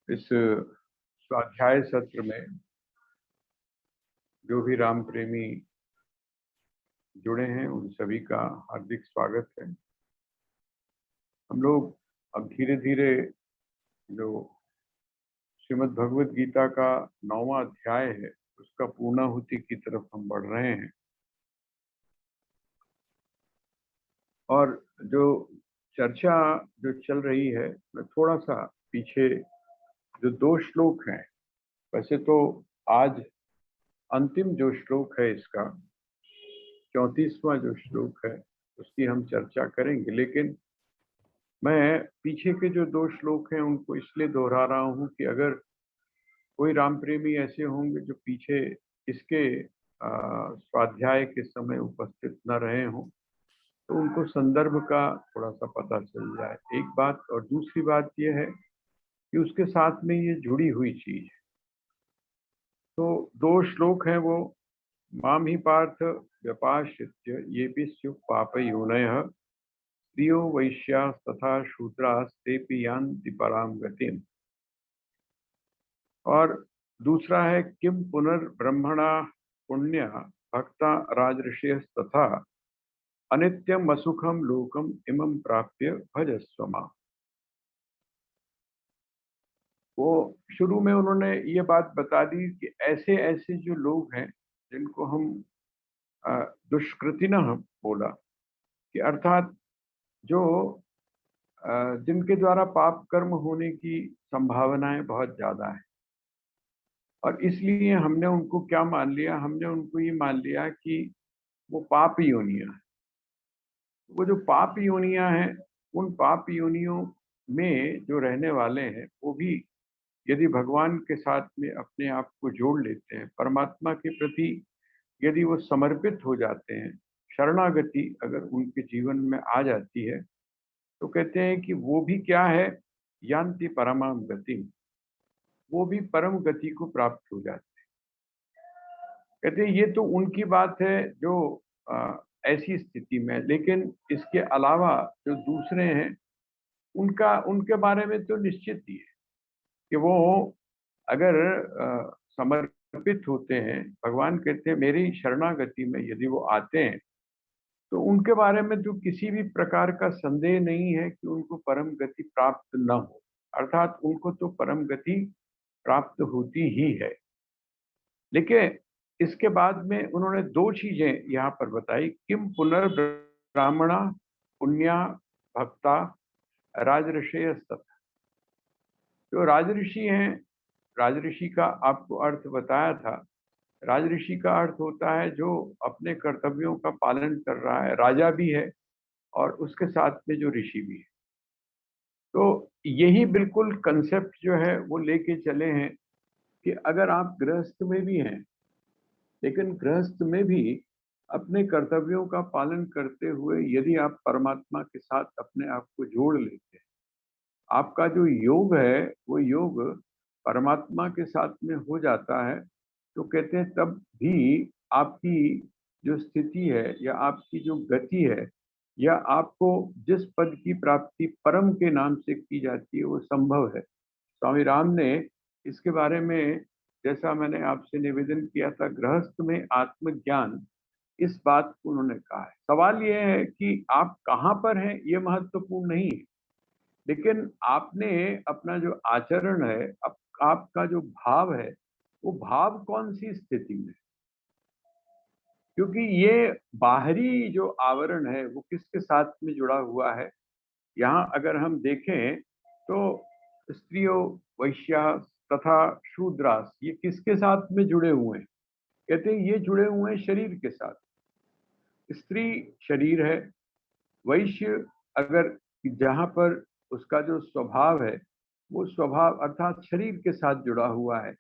इस स्वाध्याय सत्र में जो भी राम प्रेमी जुड़े हैं उन सभी का हार्दिक स्वागत है। हम लोग अब धीरे धीरे जो श्रीमद् भगवत गीता का 9वां अध्याय है उसका पूर्णाहुति की तरफ हम बढ़ रहे हैं। और जो चर्चा जो चल रही है, मैं थोड़ा सा पीछे जो 2 श्लोक हैं, वैसे तो आज अंतिम जो श्लोक है इसका 34वां जो श्लोक है उसकी हम चर्चा करेंगे, लेकिन मैं पीछे के जो 2 श्लोक हैं उनको इसलिए दोहरा रहा हूं कि अगर कोई राम प्रेमी ऐसे होंगे जो पीछे इसके स्वाध्याय के समय उपस्थित न रहे हों तो उनको संदर्भ का थोड़ा सा पता चल जाए, एक बात। और दूसरी बात यह है कि उसके साथ में ये जुड़ी हुई चीज है। तो 2 श्लोक हैं वो, माम ही पार्थ व्यपाश्रित्य ये भी स्युः पापयोनयः स्त्रियो वैश्याः तथा शूद्रास्तेऽपि यान्ति परां गतिम्। और दूसरा है किम पुनर्ब्रह्मणा पुण्य भक्ता राजऋषयस्तथा अनित्यम असुखम लोकम इमं प्राप्य भजस्व माम्। वो शुरू में उन्होंने ये बात बता दी कि ऐसे ऐसे जो लोग हैं जिनको हम दुष्कृतिनः बोला, कि अर्थात जो जिनके द्वारा पाप कर्म होने की संभावनाएं बहुत ज्यादा है। और इसलिए हमने उनको क्या मान लिया, हमने उनको ये मान लिया कि वो पाप योनियां हैं। वो जो पाप योनियां हैं, उन पाप योनियों में जो रहने वाले हैं वो भी यदि भगवान के साथ में अपने आप को जोड़ लेते हैं, परमात्मा के प्रति यदि वो समर्पित हो जाते हैं, शरणागति अगर उनके जीवन में आ जाती है, तो कहते हैं कि वो भी क्या है, यान्ति परमाम गति, वो भी परम गति को प्राप्त हो जाते हैं। कहते हैं ये तो उनकी बात है जो ऐसी स्थिति में, लेकिन इसके अलावा जो दूसरे हैं उनका उनके बारे में तो निश्चित ही है कि वो अगर समर्पित होते हैं, भगवान कहते हैं मेरी शरणागति में यदि वो आते हैं तो उनके बारे में तो किसी भी प्रकार का संदेह नहीं है कि उनको परम गति प्राप्त न हो, अर्थात उनको तो परम गति प्राप्त होती ही है। लेकिन इसके बाद में उन्होंने 2 चीजें यहाँ पर बताई, किम पुनर्ब्राह्मणा पुण्या भक्ता राजऋषयस्तथा। जो राजऋषि हैं, राजऋषि का आपको अर्थ बताया था। राजऋषि का अर्थ होता है जो अपने कर्तव्यों का पालन कर रहा है, राजा भी है और उसके साथ में जो ऋषि भी है। तो यही बिल्कुल कंसेप्ट जो है वो लेके चले हैं कि अगर आप गृहस्थ में भी हैं, लेकिन गृहस्थ में भी अपने कर्तव्यों का पालन करते हुए यदि आप परमात्मा के साथ अपने आप को जोड़ लेते हैं, आपका जो योग है वो योग परमात्मा के साथ में हो जाता है, तो कहते हैं तब भी आपकी जो स्थिति है या आपकी जो गति है या आपको जिस पद की प्राप्ति परम के नाम से की जाती है वो संभव है। स्वामी राम ने इसके बारे में, जैसा मैंने आपसे निवेदन किया था, गृहस्थ में आत्मज्ञान, इस बात को उन्होंने कहा है। सवाल यह है कि आप कहाँ पर हैं ये महत्वपूर्ण नहीं है, लेकिन आपने अपना जो आचरण है, आपका जो भाव है, वो भाव कौन सी स्थिति में, क्योंकि ये बाहरी जो आवरण है वो किसके साथ में जुड़ा हुआ है। यहाँ अगर हम देखें तो स्त्रियों वैश्या तथा शूद्रास ये किसके साथ में जुड़े हुए हैं, कहते हैं ये जुड़े हुए हैं शरीर के साथ। स्त्री शरीर है, वैश्य अगर जहाँ पर उसका जो स्वभाव है वो स्वभाव अर्थात शरीर के साथ जुड़ा हुआ है।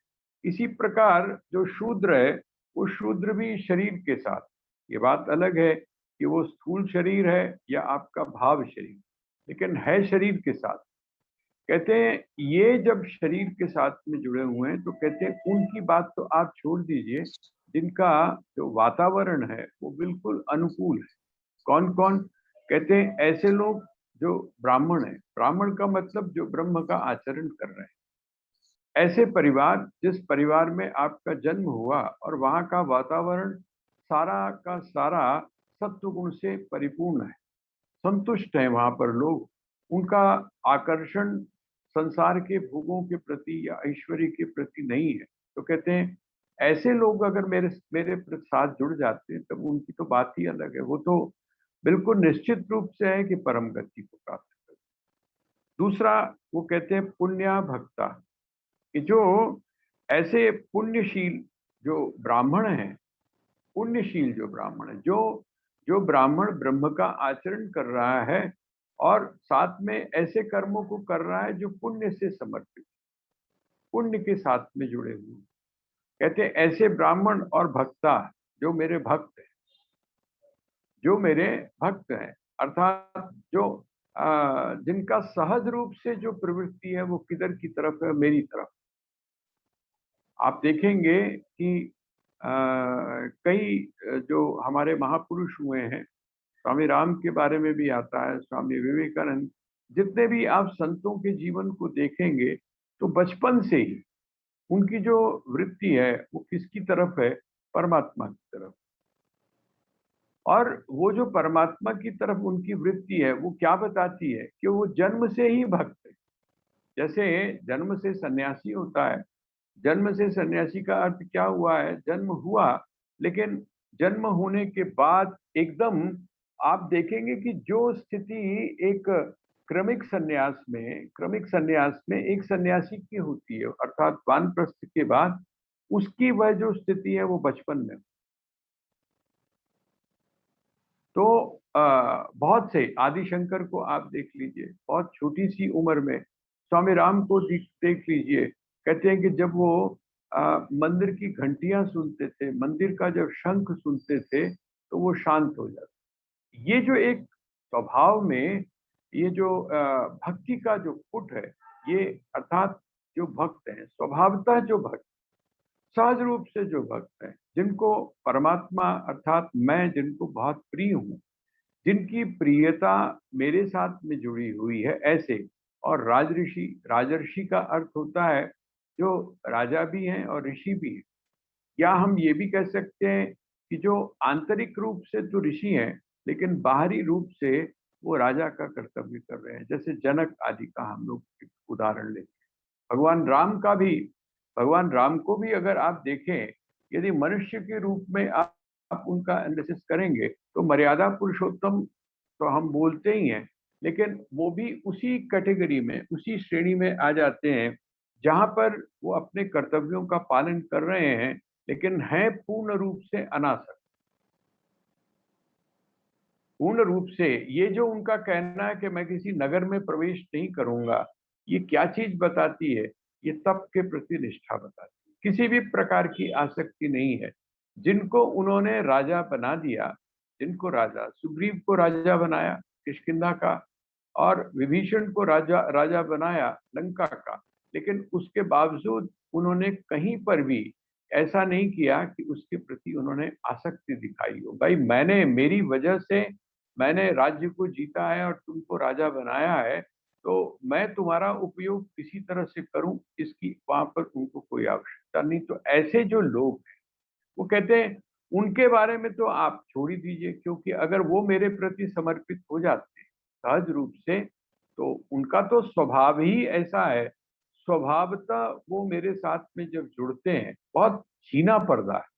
इसी प्रकार जो शूद्र है वो शूद्र भी शरीर के साथ। ये बात अलग है कि वो स्थूल शरीर है या आपका भाव शरीर, लेकिन है शरीर के साथ। कहते हैं ये जब शरीर के साथ में जुड़े हुए हैं तो कहते हैं उनकी बात तो आप छोड़ दीजिए, जिनका जो वातावरण है वो बिल्कुल अनुकूल है। कौन कौन, कहते हैं ऐसे लोग जो ब्राह्मण है। ब्राह्मण का मतलब जो ब्रह्म का आचरण कर रहे हैं, ऐसे परिवार, जिस परिवार में आपका जन्म हुआ और वहाँ का वातावरण सारा का सारा सत्वगुण से परिपूर्ण है, संतुष्ट हैं वहाँ पर लोग, उनका आकर्षण संसार के भोगों के प्रति या ऐश्वर्य के प्रति नहीं है, तो कहते हैं ऐसे लोग अगर मेरे मेरे साथ जुड़ जाते हैं तब उनकी तो बात ही अलग है, वो तो बिल्कुल निश्चित रूप से है कि परम गति को प्राप्त कर। दूसरा, वो कहते हैं पुण्या भक्ता, कि जो ऐसे पुण्यशील जो ब्राह्मण हैं, पुण्यशील जो ब्राह्मण है, जो जो ब्राह्मण ब्रह्म का आचरण कर रहा है और साथ में ऐसे कर्मों को कर रहा है जो पुण्य से समर्पित, पुण्य के साथ में जुड़े हुए, कहते हैं ऐसे ब्राह्मण और भक्ता जो मेरे भक्त हैं, जो मेरे भक्त हैं, अर्थात जो जिनका सहज रूप से जो प्रवृत्ति है वो किधर की तरफ है, मेरी तरफ। आप देखेंगे कि कई जो हमारे महापुरुष हुए हैं, स्वामी राम के बारे में भी आता है, स्वामी विवेकानंद, जितने भी आप संतों के जीवन को देखेंगे तो बचपन से ही उनकी जो वृत्ति है वो किसकी तरफ है, परमात्मा की तरफ। और वो जो परमात्मा की तरफ उनकी वृत्ति है वो क्या बताती है कि वो जन्म से ही भक्त है। जैसे जन्म से सन्यासी होता है, जन्म से सन्यासी का अर्थ क्या हुआ है, जन्म हुआ, लेकिन जन्म होने के बाद एकदम आप देखेंगे कि जो स्थिति एक क्रमिक सन्यास में एक सन्यासी की होती है, अर्थात वानप्रस्थ के बाद उसकी वह जो स्थिति है वो बचपन में। तो बहुत से आदिशंकर को आप देख लीजिए, बहुत छोटी सी उम्र में स्वामी राम को देख लीजिए, कहते हैं कि जब वो मंदिर की घंटियां सुनते थे, मंदिर का जब शंख सुनते थे तो वो शांत हो जाते। ये जो एक स्वभाव में ये जो भक्ति का जो पुट है, ये अर्थात जो भक्त हैं स्वभावतः, जो भक्त सहज रूप से जो भक्त हैं, जिनको परमात्मा अर्थात मैं जिनको बहुत प्रिय हूँ, जिनकी प्रियता मेरे साथ में जुड़ी हुई है, ऐसे। और राजऋषि, राजर्षि का अर्थ होता है जो राजा भी हैं और ऋषि भी हैं, या हम ये भी कह सकते हैं कि जो आंतरिक रूप से तो ऋषि हैं लेकिन बाहरी रूप से वो राजा का कर्तव्य कर रहे हैं, जैसे जनक आदि का हम लोग एक उदाहरण लेते हैं। भगवान राम को भी अगर आप देखें, यदि मनुष्य के रूप में आप उनका एनालिसिस करेंगे तो मर्यादा पुरुषोत्तम तो हम बोलते ही हैं, लेकिन वो भी उसी कैटेगरी में, उसी श्रेणी में आ जाते हैं जहां पर वो अपने कर्तव्यों का पालन कर रहे हैं लेकिन हैं पूर्ण रूप से अनासक्त। पूर्ण रूप से ये जो उनका कहना है कि मैं किसी नगर में प्रवेश नहीं करूंगा, ये क्या चीज बताती है, ये तप के प्रति निष्ठा बताती है, किसी भी प्रकार की आसक्ति नहीं है। जिनको उन्होंने राजा बना दिया, जिनको राजा, सुग्रीव को राजा बनाया किष्किंधा का, और विभीषण को राजा राजा बनाया लंका का, लेकिन उसके बावजूद उन्होंने कहीं पर भी ऐसा नहीं किया कि उसके प्रति उन्होंने आसक्ति दिखाई हो, भाई मैंने, मेरी वजह से मैंने राज्य को जीता है और तुमको राजा बनाया है, तो मैं तुम्हारा उपयोग किसी तरह से करूं, इसकी वहां पर उनको कोई आवश्यकता नहीं। तो ऐसे जो लोग हैं, वो कहते हैं उनके बारे में तो आप छोड़ ही दीजिए, क्योंकि अगर वो मेरे प्रति समर्पित हो जाते हैं सहज रूप से, तो उनका तो स्वभाव ही ऐसा है, स्वभावतः वो मेरे साथ में जब जुड़ते हैं, बहुत छीना पर्दा है।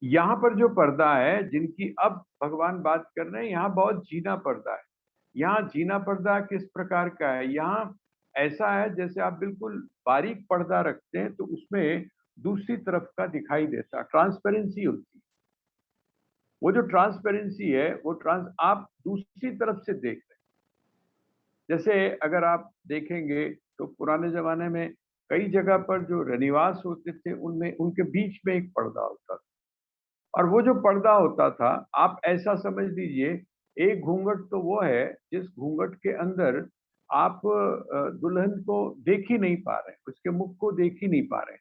यहाँ पर जो पर्दा है, जिनकी अब भगवान बात कर रहे हैं, यहाँ बहुत जीना पर्दा है। यहाँ जीना पर्दा किस प्रकार का है, यहाँ ऐसा है जैसे आप बिल्कुल बारीक पर्दा रखते हैं तो उसमें दूसरी तरफ का दिखाई देता, ट्रांसपेरेंसी होती है। वो जो ट्रांसपेरेंसी है वो आप दूसरी तरफ से देख रहे हैं। जैसे अगर आप देखेंगे तो पुराने जमाने में कई जगह पर जो रनिवास होते थे उनमें उनके बीच में एक पर्दा होता था, और वो जो पर्दा होता था, आप ऐसा समझ लीजिए, एक घूंघट तो वो है जिस घूंघट के अंदर आप दुल्हन को देख ही नहीं पा रहे, उसके मुख को देख ही नहीं पा रहे,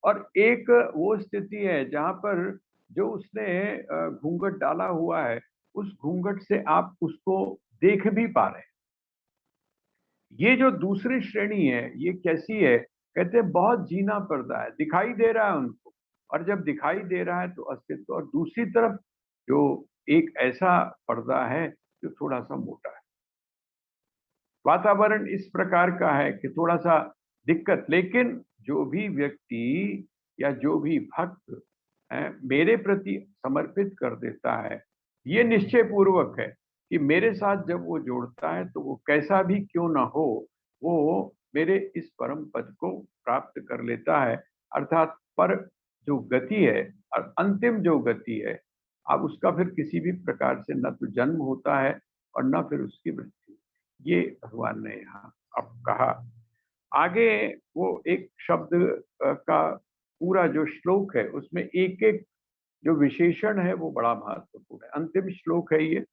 और एक वो स्थिति है जहां पर जो उसने घूंघट डाला हुआ है, उस घूंघट से आप उसको देख भी पा रहे हैं। ये जो दूसरी श्रेणी है ये कैसी है? कहते हैं बहुत जीना पर्दा है, दिखाई दे रहा है उनको, और जब दिखाई दे रहा है तो अस्तित्व। और दूसरी तरफ जो एक ऐसा पर्दा है जो थोड़ा सा मोटा है। वातावरण इस प्रकार का है कि थोड़ा सा दिक्कत, लेकिन जो भी व्यक्ति या जो भी भक्त है मेरे प्रति समर्पित कर देता है, ये निश्चय पूर्वक है कि मेरे साथ जब वो जोड़ता है तो वो कैसा भी क्यों ना हो, वो मेरे इस परम पद को प्राप्त कर लेता है। अर्थात पर जो गति है और अंतिम जो गति है, अब उसका फिर किसी भी प्रकार से न तो जन्म होता है और न फिर उसकी मृत्यु। ये भगवान ने यहाँ अब कहा। आगे वो एक शब्द का पूरा जो श्लोक है उसमें एक एक जो विशेषण है वो बड़ा महत्वपूर्ण है। अंतिम श्लोक है ये,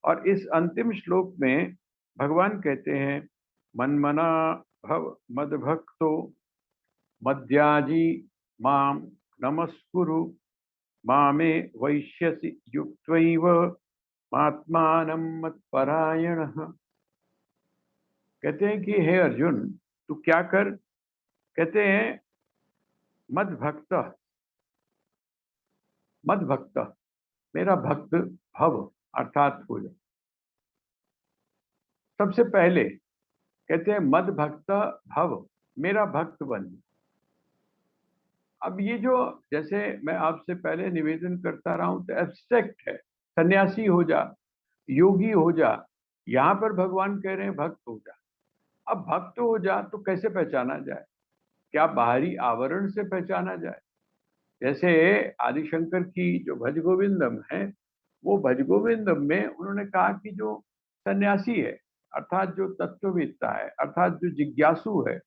और इस अंतिम श्लोक में भगवान कहते हैं, मन्मना भव मद्भक्तो मद्याजी माम नमस्कुरु मामे वैश्यसि युक्त्वैव महात्मानं मत्परायणः। कहते हैं कि हे अर्जुन, तू क्या कर? कहते हैं मद भक्त, मद भक्त, मेरा भक्त भव, अर्थात हो जा। सबसे पहले कहते हैं मद भक्त भव, मेरा भक्त बन। अब ये जो, जैसे मैं आपसे पहले निवेदन करता रहा हूं, तो एब्स्ट्रैक्ट है, सन्यासी हो जा, योगी हो जा। यहां पर भगवान कह रहे हैं भक्त हो जा। अब भक्त हो जा तो कैसे पहचाना जाए? क्या बाहरी आवरण से पहचाना जाए? जैसे आदिशंकर की जो भज गोविंदम है, वो भज गोविंदम में उन्होंने कहा कि जो सन्यासी है, अर्थात जो तत्ववेत्ता है, अर्थात जो जिज्ञासु है,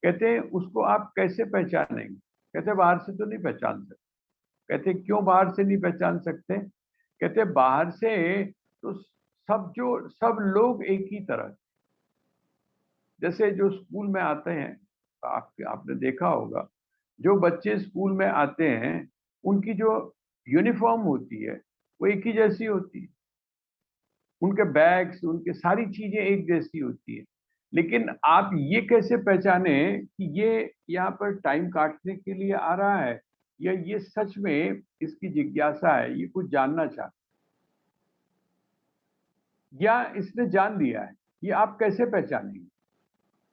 कहते हैं उसको आप कैसे पहचानेंगे? कहते बाहर से तो नहीं पहचान सकते। कहते क्यों बाहर से नहीं पहचान सकते? कहते बाहर से तो सब लोग एक ही तरह, जैसे जो स्कूल में आते हैं, आपने देखा होगा, जो बच्चे स्कूल में आते हैं उनकी जो यूनिफॉर्म होती है वो एक ही जैसी होती है, उनके बैग्स, उनके सारी चीजें एक जैसी होती है। लेकिन आप ये कैसे पहचाने कि ये यहाँ पर टाइम काटने के लिए आ रहा है या ये सच में इसकी जिज्ञासा है, ये कुछ जानना चाहता है, या इसने जान लिया है? ये आप कैसे पहचानेंगे?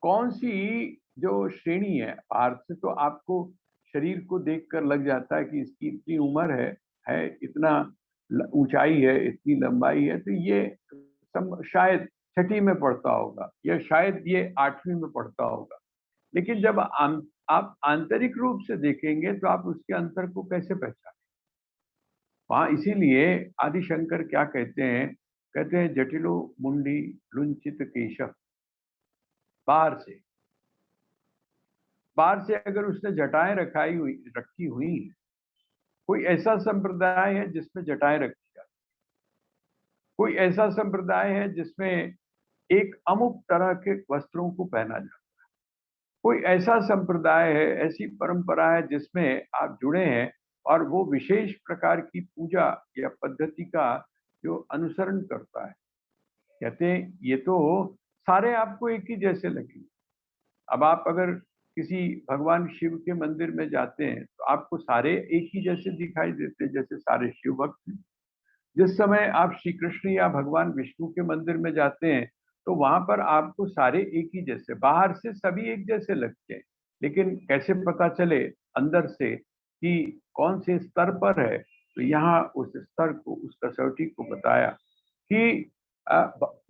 कौन सी जो श्रेणी है? अर्थ से तो आपको शरीर को देखकर लग जाता है कि इसकी इतनी उम्र है, इतना ऊंचाई है, इतनी लंबाई है, तो ये शायद छठी में पढ़ता होगा या शायद ये आठवीं में पढ़ता होगा। लेकिन जब आप आंतरिक रूप से देखेंगे तो आप उसके अंतर को कैसे पहचानें? वहां इसीलिए आदिशंकर क्या कहते हैं? कहते हैं जटिलो मुंडी लुंचित केशव। बाहर से, बाहर से अगर उसने जटाएं रखी हुई है, कोई ऐसा संप्रदाय है जिसमें जटाएं रखी जाती, कोई ऐसा संप्रदाय है जिसमें एक अमुक तरह के वस्त्रों को पहना जाता, कोई ऐसा संप्रदाय है, ऐसी परंपरा है जिसमें आप जुड़े हैं और वो विशेष प्रकार की पूजा या पद्धति का जो अनुसरण करता है। कहते हैं ये तो सारे आपको एक ही जैसे लगेंगे। अब आप अगर किसी भगवान शिव के मंदिर में जाते हैं तो आपको सारे एक ही जैसे दिखाई देते हैं, जैसे सारे शिव भक्त हैं। जिस समय आप श्री कृष्ण या भगवान विष्णु के मंदिर में जाते हैं तो वहां पर आपको सारे एक ही जैसे, बाहर से सभी एक जैसे लगते हैं, लेकिन कैसे पता चले अंदर से कि कौन से स्तर पर है? तो यहाँ उस स्तर को, उस कसौटी को बताया कि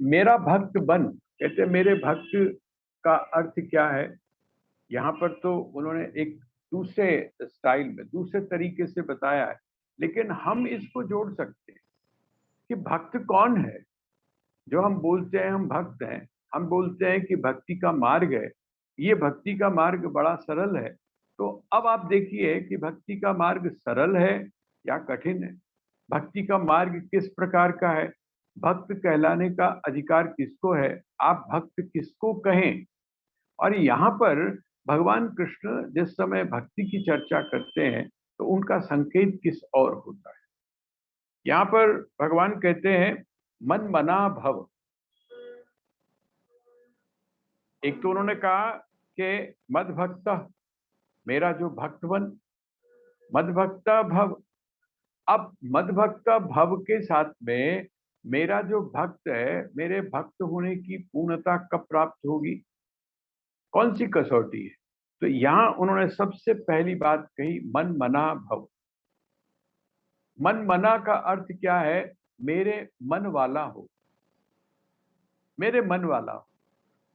मेरा भक्त बन। कहते मेरे भक्त का अर्थ क्या है? यहाँ पर तो उन्होंने एक दूसरे स्टाइल में, दूसरे तरीके से बताया है, लेकिन हम इसको जोड़ सकते हैं कि भक्त कौन है। जो हम बोलते हैं हम भक्त हैं, हम बोलते हैं कि भक्ति का मार्ग है, ये भक्ति का मार्ग बड़ा सरल है। तो अब आप देखिए कि भक्ति का मार्ग सरल है या कठिन है? भक्ति का मार्ग किस प्रकार का है? भक्त कहलाने का अधिकार किसको है? आप भक्त किसको कहें? और यहाँ पर भगवान कृष्ण जिस समय भक्ति की चर्चा करते हैं तो उनका संकेत किस और होता है? यहाँ पर भगवान कहते हैं मन मना भव। एक तो उन्होंने कहा कि मद भक्त, मेरा जो भक्तवन, मद भक्त भव। अब मद भक्त भव के साथ में मेरा जो भक्त है, मेरे भक्त होने की पूर्णता कब प्राप्त होगी? कौन सी कसौटी है? तो यहां उन्होंने सबसे पहली बात कही, मन मना भव। मन मना का अर्थ क्या है? मेरे मन वाला हो, मेरे मन वाला हो।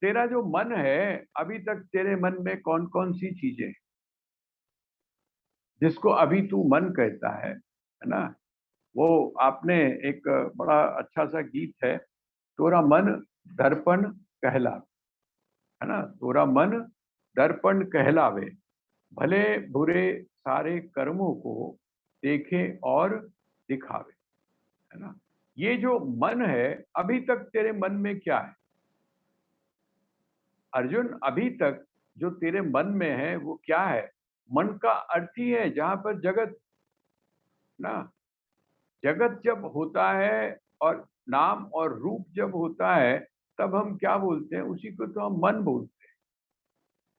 तेरा जो मन है, अभी तक तेरे मन में कौन कौन सी चीजें हैं जिसको अभी तू मन कहता है ना? वो आपने एक बड़ा अच्छा सा गीत है, तोरा मन दर्पण कहला, है ना? तोरा मन दर्पण कहलावे, भले बुरे सारे कर्मों को देखे और दिखावे, है ना? ये जो मन है, अभी तक तेरे मन में क्या है अर्जुन? अभी तक जो तेरे मन में है वो क्या है? मन का अर्थ ही है जहां पर जगत, ना, जगत जब होता है और नाम और रूप जब होता है, तब हम क्या बोलते हैं? उसी को तो हम मन बोलते हैं।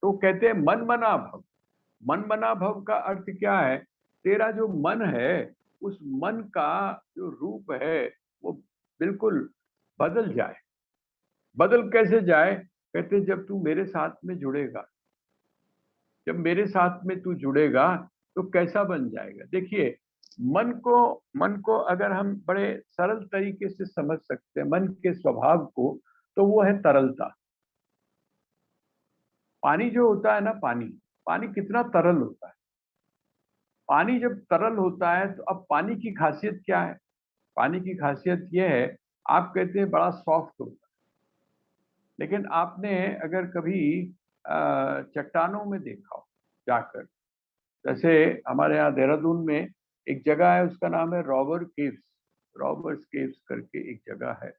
तो कहते हैं मन मना भव। मन मना भव का अर्थ क्या है? तेरा जो मन है, उस मन का जो रूप है वो बिल्कुल बदल जाए। बदल कैसे जाए? कहते जब तू मेरे साथ में जुड़ेगा, जब मेरे साथ में तू जुड़ेगा तो कैसा बन जाएगा? देखिए, मन को अगर हम बड़े सरल तरीके से समझ सकते हैं मन के स्वभाव को, तो वो है तरलता। पानी जो होता है ना, पानी पानी कितना तरल होता है। पानी जब तरल होता है तो अब पानी की खासियत क्या है? पानी की खासियत यह है, आप कहते हैं बड़ा सॉफ्ट होता है, लेकिन आपने अगर कभी चट्टानों में देखा हो जाकर, जैसे हमारे यहाँ देहरादून में एक जगह है, उसका नाम है रॉबर केव्स, रॉबर्स केव्स करके एक जगह है।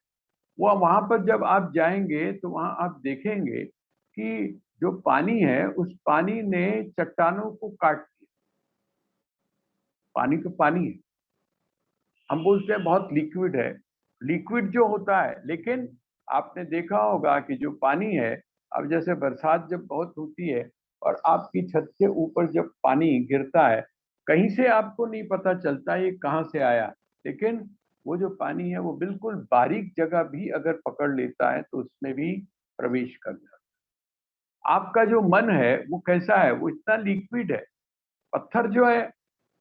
वो वहां पर जब आप जाएंगे तो वहां आप देखेंगे कि जो पानी है, उस पानी ने चट्टानों को काट दिया। पानी तो पानी है, हम बोलते हैं बहुत लिक्विड है, लिक्विड जो होता है, लेकिन आपने देखा होगा कि जो पानी है, अब जैसे बरसात जब बहुत होती है और आपकी छत के ऊपर जब पानी गिरता है, कहीं से आपको नहीं पता चलता ये कहाँ से आया, लेकिन वो जो पानी है वो बिल्कुल बारीक जगह भी अगर पकड़ लेता है तो उसमें भी प्रवेश कर जाता है। आपका जो मन है वो कैसा है? वो इतना लिक्विड है। पत्थर जो है,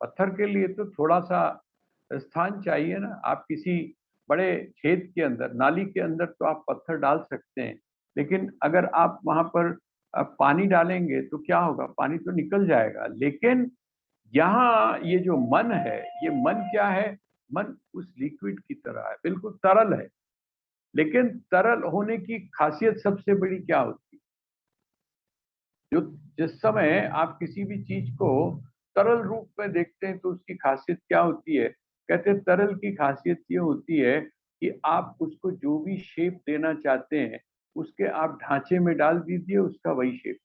पत्थर के लिए तो थोड़ा सा स्थान चाहिए ना। आप किसी बड़े छेद के अंदर, नाली के अंदर तो आप पत्थर डाल सकते हैं, लेकिन अगर आप वहां पर पानी डालेंगे तो क्या होगा? पानी तो निकल जाएगा। लेकिन यहाँ ये जो मन है, ये मन क्या है? मन उस लिक्विड की तरह है, बिल्कुल तरल है। लेकिन तरल होने की खासियत सबसे बड़ी क्या होती है? जो जिस समय आप किसी भी चीज को तरल रूप में देखते हैं तो उसकी खासियत क्या होती है? कहते हैं तरल की खासियत ये होती है कि आप उसको जो भी शेप देना चाहते हैं, उसके आप ढांचे में डाल दीजिए, उसका वही शेप।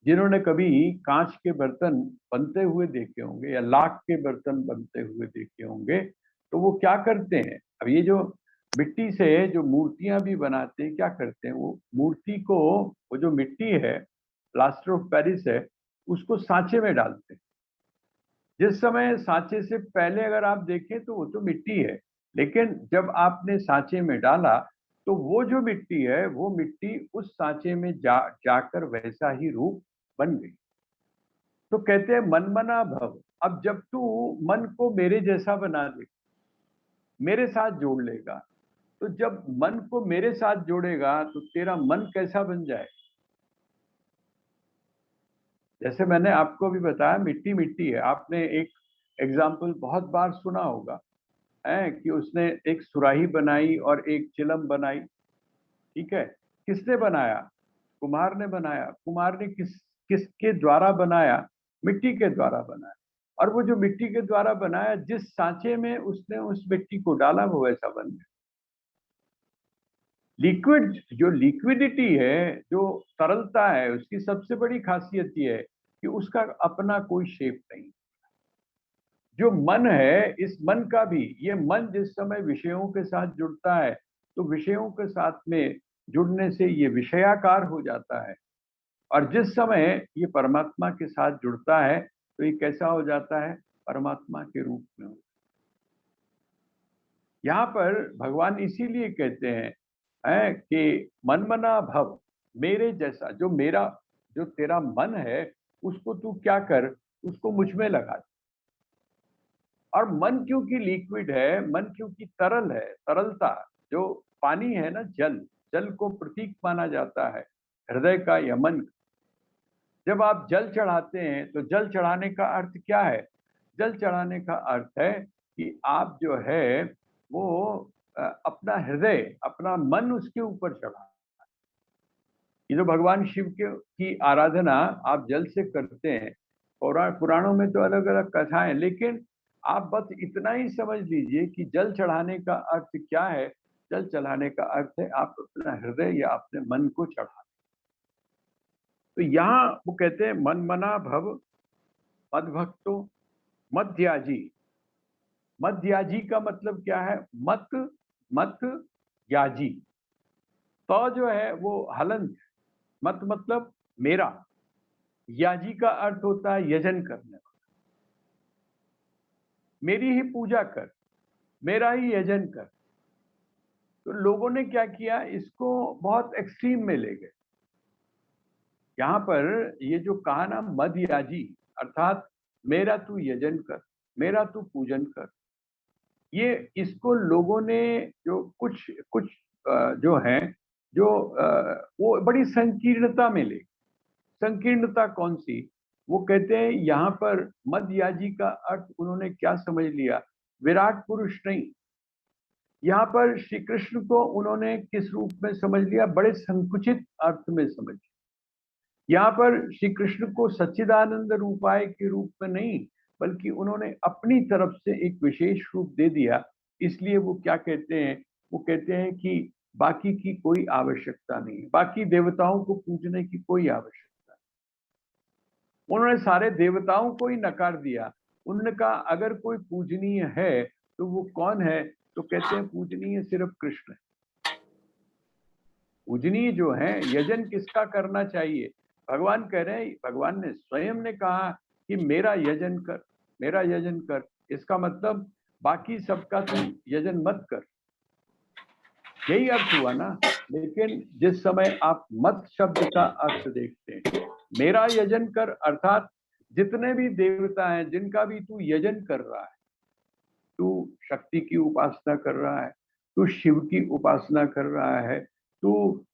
जिन्होंने कभी कांच के बर्तन बनते हुए देखे होंगे या लाख के बर्तन बनते हुए देखे होंगे, तो वो क्या करते हैं? अब ये जो मिट्टी से जो मूर्तियां भी बनाते हैं, क्या करते हैं? वो मूर्ति को, वो जो मिट्टी है, प्लास्टर ऑफ पेरिस है, उसको सांचे में डालते हैं। जिस समय सांचे से पहले अगर आप देखें तो वो तो मिट्टी है, लेकिन जब आपने सांचे में डाला तो वो जो मिट्टी है, वो मिट्टी उस सांचे में जाकर वैसा ही रूप बन गई। तो कहते हैं मन मना भव। अब जब तू मन को मेरे जैसा बना दे, मेरे साथ जोड़ लेगा, तो जब मन को मेरे साथ जोड़ेगा तो तेरा मन कैसा बन जाए? जैसे मैंने आपको भी बताया, मिट्टी मिट्टी है। आपने एक एग्जाम्पल बहुत बार सुना होगा, है कि उसने एक सुराही बनाई और एक चिलम बनाई। ठीक है, किसने बनाया? कुम्हार ने बनाया। कुम्हार ने किसके द्वारा बनाया? मिट्टी के द्वारा बनाया। और वो जो मिट्टी के द्वारा बनाया, जिस सांचे में उसने उस मिट्टी को डाला, वो वैसा बन गया। लिक्विड, जो लिक्विडिटी है, जो तरलता है, उसकी सबसे बड़ी खासियत ये है कि उसका अपना कोई शेप नहीं। जो मन है, इस मन का भी, ये मन जिस समय विषयों के साथ जुड़ता है, तो विषयों के साथ में जुड़ने से ये विषयाकार हो जाता है, और जिस समय ये परमात्मा के साथ जुड़ता है तो ये कैसा हो जाता है, परमात्मा के रूप में हो। यहाँ पर भगवान इसीलिए कहते हैं कि मन मना भव, मेरे जैसा, जो तेरा मन है उसको तू क्या कर, उसको मुझ में लगा दे। और मन क्योंकि लिक्विड है, मन क्योंकि तरल है, तरलता, जो पानी है ना, जल, जल को प्रतीक माना जाता है हृदय का या मन का। जब आप जल चढ़ाते हैं तो जल चढ़ाने का अर्थ क्या है? जल चढ़ाने का अर्थ है कि आप जो है वो अपना हृदय, अपना मन उसके ऊपर चढ़ा। ये जो भगवान शिव की आराधना आप जल से करते हैं, पुराणों में तो अलग अलग कथाएं, लेकिन आप बस इतना ही समझ लीजिए कि जल चढ़ाने का अर्थ क्या है। जल चढ़ाने का अर्थ है आप अपना हृदय या अपने मन को चढ़ा। तो यहाँ वो कहते हैं मन मना भव मद भक्तो मध्याजी। मध्याजी का मतलब क्या है? मत, मत, याजी। तो जो है वो हलंत, मत मतलब मेरा, याजी का अर्थ होता है यजन करने वाला। मेरी ही पूजा कर, मेरा ही यजन कर। तो लोगों ने क्या किया, इसको बहुत एक्सट्रीम में ले गए। यहाँ पर ये जो कहा ना मद याजी, अर्थात मेरा तू यजन कर, मेरा तू पूजन कर, ये इसको लोगों ने जो कुछ कुछ जो है जो वो बड़ी संकीर्णता में ले। संकीर्णता कौन सी? वो कहते हैं यहाँ पर मध्ययाजी का अर्थ उन्होंने क्या समझ लिया, विराट पुरुष नहीं। यहाँ पर श्री कृष्ण को उन्होंने किस रूप में समझ लिया? बड़े संकुचित अर्थ में समझ लिया। यहाँ पर श्री कृष्ण को सच्चिदानंद रूपाय के रूप में नहीं, बल्कि उन्होंने अपनी तरफ से एक विशेष रूप दे दिया। इसलिए वो क्या कहते हैं, वो कहते हैं कि बाकी की कोई आवश्यकता नहीं है, बाकी देवताओं को पूजने की कोई आवश्यकता नहीं। उन्होंने सारे देवताओं को ही नकार दिया। उन्होंने कहा अगर कोई पूजनीय है तो वो कौन है? तो कहते हैं पूजनीय सिर्फ कृष्ण है। पूजनीय जो है, यजन किसका करना चाहिए? भगवान कह रहे हैं, भगवान ने स्वयं ने कहा कि मेरा यजन कर, मेरा यजन कर। इसका मतलब बाकी सबका तू यजन मत कर, यही अर्थ हुआ ना। लेकिन जिस समय आप मत शब्द का अर्थ देखते हैं, मेरा यजन कर अर्थात जितने भी देवता हैं जिनका भी तू यजन कर रहा है, तू शक्ति की उपासना कर रहा है, तू शिव की उपासना कर रहा है, तू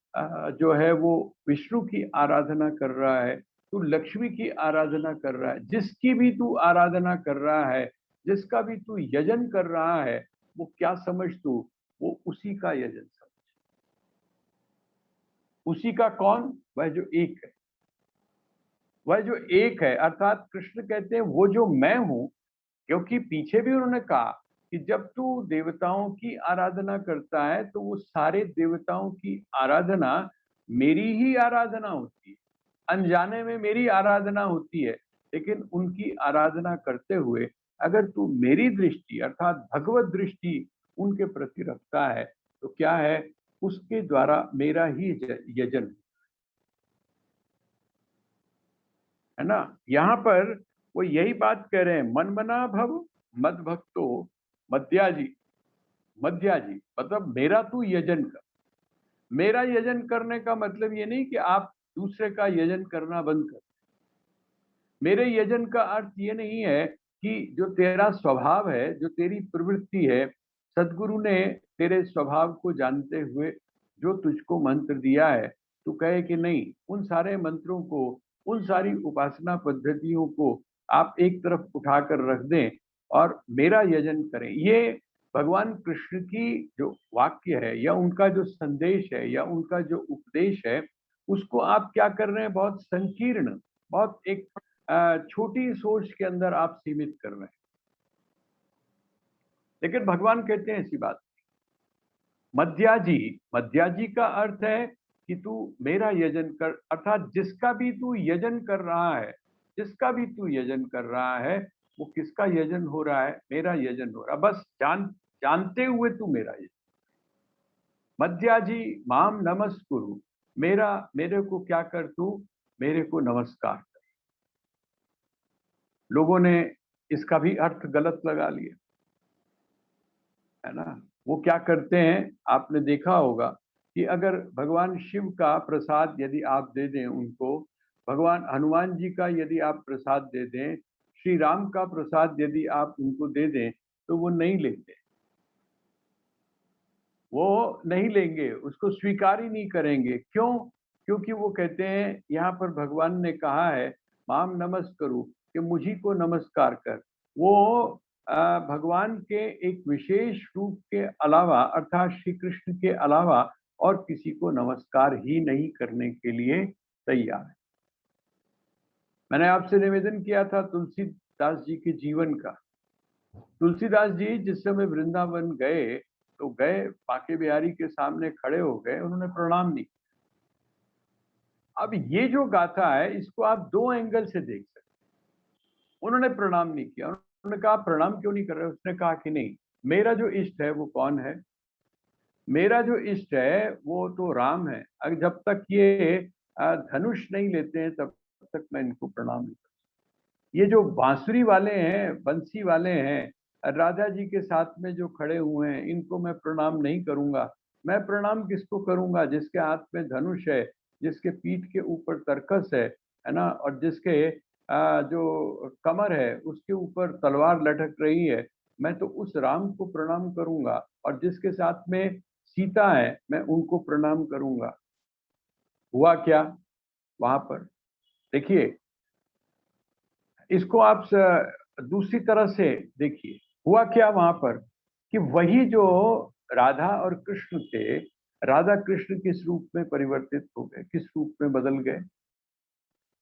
जो है वो विष्णु की आराधना कर रहा है, तू लक्ष्मी की आराधना कर रहा है, जिसकी भी तू आराधना कर रहा है, जिसका भी तू यजन कर रहा है, वो क्या समझ तू, वो उसी का यजन समझ। उसी का कौन? वह जो एक है, वह जो एक है। अर्थात कृष्ण कहते हैं वो जो मैं हूं, क्योंकि पीछे भी उन्होंने कहा कि जब तू देवताओं की आराधना करता है तो वो सारे देवताओं की आराधना मेरी ही आराधना होती है, अनजाने में मेरी आराधना होती है। लेकिन उनकी आराधना करते हुए अगर तू मेरी दृष्टि अर्थात भगवत दृष्टि उनके प्रति रखता है तो क्या है, उसके द्वारा मेरा ही यजन है ना। यहाँ पर वो यही बात कह रहे हैं, मन मना भव मद भक्तो मध्याजी। मध्याजी मतलब मेरा तू यजन कर। मेरा यजन करने का मतलब ये नहीं कि आप दूसरे का यजन करना बंद कर। मेरे यजन का अर्थ ये नहीं है कि जो तेरा स्वभाव है, जो तेरी प्रवृत्ति है, सदगुरु ने तेरे स्वभाव को जानते हुए जो तुझको मंत्र दिया है, तू कहे कि नहीं, उन सारे मंत्रों को, उन सारी उपासना पद्धतियों को आप एक तरफ उठाकर रख दें और मेरा यजन करें। ये भगवान कृष्ण की जो वाक्य है या उनका जो संदेश है या उनका जो उपदेश है, उसको आप क्या कर रहे हैं, बहुत संकीर्ण, बहुत एक छोटी सोच के अंदर आप सीमित कर रहे हैं। लेकिन भगवान कहते हैं ऐसी बात। मध्याजी, मध्याजी का अर्थ है कि तू मेरा यजन कर, अर्थात जिसका भी तू यजन कर रहा है, जिसका भी तू यजन कर रहा है, वो किसका यजन हो रहा है? मेरा यजन हो रहा है। बस जानते हुए तू मेरा यजन। मध्याजी माम नमस्कुरु, मेरे को क्या कर तू, मेरे को नमस्कार कर। लोगों ने इसका भी अर्थ गलत लगा लिया, है ना। वो क्या करते हैं, आपने देखा होगा कि अगर भगवान शिव का प्रसाद यदि आप दे दें उनको, भगवान हनुमान जी का यदि आप प्रसाद दे दें, श्री राम का प्रसाद यदि आप उनको दे दें, तो वो नहीं लेते, वो नहीं लेंगे, उसको स्वीकार ही नहीं करेंगे। क्यों? क्योंकि वो कहते हैं यहाँ पर भगवान ने कहा है माम नमस्करु, कि मुझी को नमस्कार कर। वो भगवान के एक विशेष रूप के अलावा अर्थात श्री कृष्ण के अलावा और किसी को नमस्कार ही नहीं करने के लिए तैयार है। मैंने आपसे निवेदन किया था तुलसीदास जी के जीवन का। तुलसीदास जी जिस समय वृंदावन गए, तो गए बांके बिहारी के सामने खड़े हो गए, उन्होंने प्रणाम नहीं। अब ये जो गाथा है इसको आप दो एंगल से देख सकते। उन्होंने प्रणाम नहीं किया, उन्होंने कहा प्रणाम क्यों नहीं कर रहे? उसने कहा कि नहीं, मेरा जो इष्ट है वो कौन है? मेरा जो इष्ट है वो तो राम है। अगर जब तक ये धनुष नहीं लेते हैं तब तक मैं इनको प्रणाम नहीं करता। ये जो बांसुरी वाले हैं, बंसी वाले हैं, राधा जी के साथ में जो खड़े हुए हैं, इनको मैं प्रणाम नहीं करूंगा। मैं प्रणाम किसको करूंगा? जिसके हाथ में धनुष है, जिसके पीठ के ऊपर तरकस है ना, और जिसके जो कमर है उसके ऊपर तलवार लटक रही है, मैं तो उस राम को प्रणाम करूंगा। और जिसके साथ में सीता है, मैं उनको प्रणाम करूंगा। हुआ क्या वहां पर? देखिए, इसको आप दूसरी तरह से देखिए। हुआ क्या वहां पर कि वही जो राधा और कृष्ण थे, राधा कृष्ण किस रूप में परिवर्तित हो गए, किस रूप में बदल गए?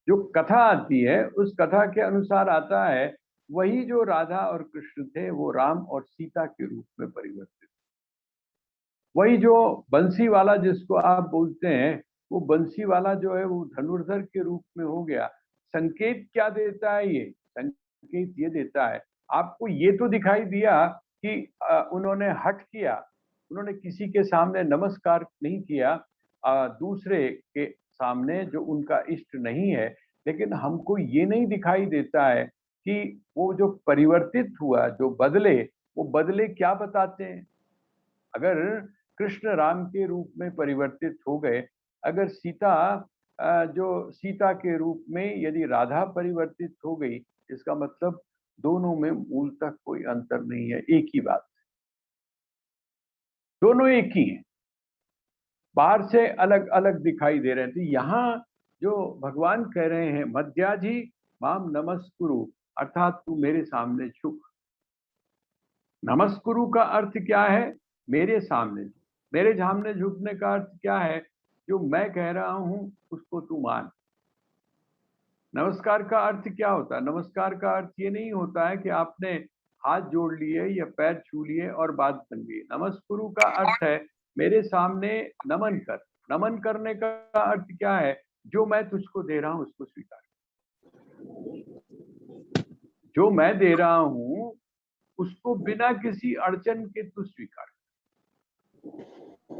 जो कथा आती है उस कथा के अनुसार आता है वही जो राधा और कृष्ण थे वो राम और सीता के रूप में परिवर्तित। वही जो बंसी वाला जिसको आप बोलते हैं, वो बंसी वाला जो है वो धनुर्धर के रूप में हो गया। संकेत क्या देता है ये? संकेत ये देता है, आपको ये तो दिखाई दिया कि उन्होंने हठ किया, उन्होंने किसी के सामने नमस्कार नहीं किया, दूसरे के सामने जो उनका इष्ट नहीं है। लेकिन हमको ये नहीं दिखाई देता है कि वो जो परिवर्तित हुआ, जो बदले, वो बदले क्या बताते हैं। अगर कृष्ण राम के रूप में परिवर्तित हो गए, अगर सीता जो सीता के रूप में यदि राधा परिवर्तित हो गई, इसका मतलब दोनों में मूलतः कोई अंतर नहीं है, एक ही बात, दोनों एक ही हैं, बाहर से अलग अलग दिखाई दे रहे थे। यहाँ जो भगवान कह रहे हैं मध्याजी माम नमस्कुरु, अर्थात तू मेरे सामने झुक। नमस्कुरु का अर्थ क्या है? मेरे सामने झुक। मेरे सामने झुकने का अर्थ क्या है? जो मैं कह रहा हूं उसको तू मान। नमस्कार का अर्थ क्या होता है? नमस्कार का अर्थ ये नहीं होता है कि आपने हाथ जोड़ लिए या पैर छू लिए और बात बन गई। नमस्कुरु का अर्थ है मेरे सामने नमन कर। नमन करने का अर्थ क्या है? जो मैं तुझको दे रहा हूं उसको स्वीकार। जो मैं दे रहा हूं उसको बिना किसी अड़चन के तू स्वीकार।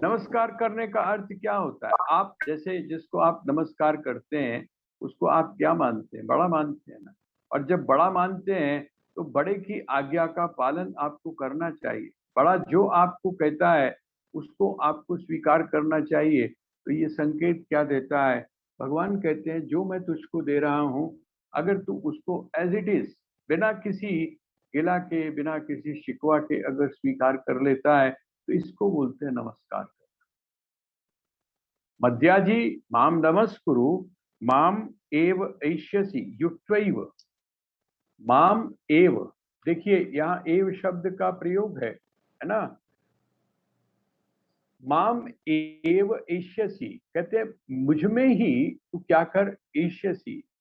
नमस्कार करने का अर्थ क्या होता है? आप जैसे जिसको आप नमस्कार करते हैं उसको आप क्या मानते हैं? बड़ा मानते हैं ना। और जब बड़ा मानते हैं तो बड़े की आज्ञा का पालन आपको करना चाहिए। बड़ा जो आपको कहता है उसको आपको स्वीकार करना चाहिए। तो ये संकेत क्या देता है? भगवान कहते हैं जो मैं तुझको दे रहा हूं, अगर तू उसको एज इट इज बिना किसी गिला के, बिना किसी शिकवा के अगर स्वीकार कर लेता है, तो इसको बोलते हैं नमस्कार। मध्याजी माम नमस्कुरु, माम एव ऐष्यसि युक्त्वैव। माम एव, देखिए यहाँ एव शब्द का प्रयोग है ना। माम एव ऐष्यसि, कहते हैं मुझ में ही तू क्या कर, ऐष्यसि,